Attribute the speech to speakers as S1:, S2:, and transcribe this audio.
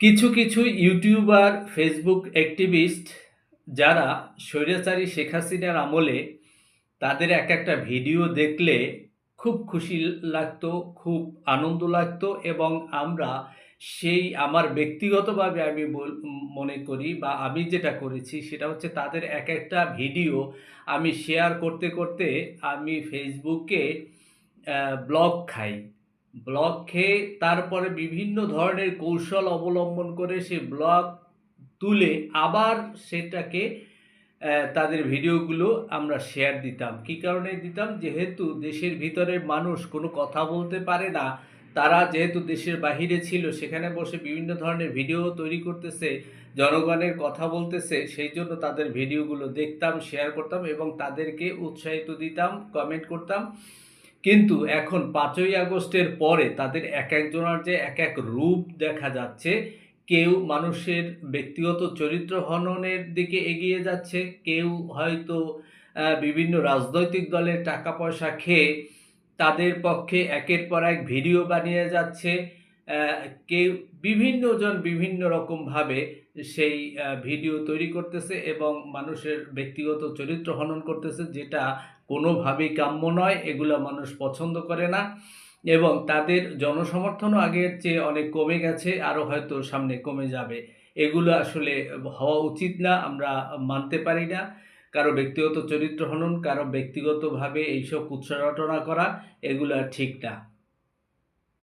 S1: কিছু কিছু YouTuber Facebook activist যারা স্বৈরাচারী শেখ হাসিনার আমলে তাদের এক একটা ভিডিও দেখলে খুব খুশি লাগতো, খুব আনন্দ লাগতো এবং আমরা সেই আমার ব্যক্তিগতভাবে আমি মনে করি বা আমি যেটা করেছি সেটা হচ্ছে তাদের এক একটা ভিডিও আমি শেয়ার করতে করতে আমি ফেসবুকে ব্লগ খাই। ব্লগ খেয়ে তারপরে বিভিন্ন ধরনের কৌশল অবলম্বন করে সে ব্লগ তুলে আবার সেটাকে তাদের ভিডিওগুলো আমরা শেয়ার দিতাম। কী কারণে দিতাম? যেহেতু দেশের ভিতরের মানুষ কোনো কথা বলতে পারে না, তারা যেহেতু দেশের বাহিরে ছিল সেখানে বসে বিভিন্ন ধরনের ভিডিও তৈরি করতেছে, জনগণের কথা বলতেছে, সেই জন্য তাদের ভিডিওগুলো দেখতাম, শেয়ার করতাম এবং তাদেরকে উৎসাহিত দিতাম, কমেন্ট করতাম। কিন্তু এখন ৫ই আগস্টের পরে তাদের এক একজনের যে এক এক রূপ দেখা যাচ্ছে, কেউ মানুষের ব্যক্তিগত চরিত্র হননের দিকে এগিয়ে যাচ্ছে, কেউ হয়তো বিভিন্ন রাজনৈতিক দলের টাকা পয়সা খেয়ে তাদের পক্ষে একের পর এক ভিডিও বানিয়ে যাচ্ছে। কেউ বিভিন্নজন বিভিন্ন রকমভাবে সেই ভিডিও তৈরি করতেছে এবং মানুষের ব্যক্তিগত চরিত্র হনন করতেছে, যেটা কোনোভাবেই কাম্য নয়। এগুলা মানুষ পছন্দ করে না এবং তাদের জনসমর্থনও আগের চেয়ে অনেক কমে গেছে, আরও হয়তো সামনে কমে যাবে। এগুলো আসলে হওয়া উচিত না, আমরা মানতে পারি না। কারো ব্যক্তিগত চরিত্র হনন, কারো ব্যক্তিগতভাবে এইসব কুৎসা রটনা করা, এগুলা ঠিক না।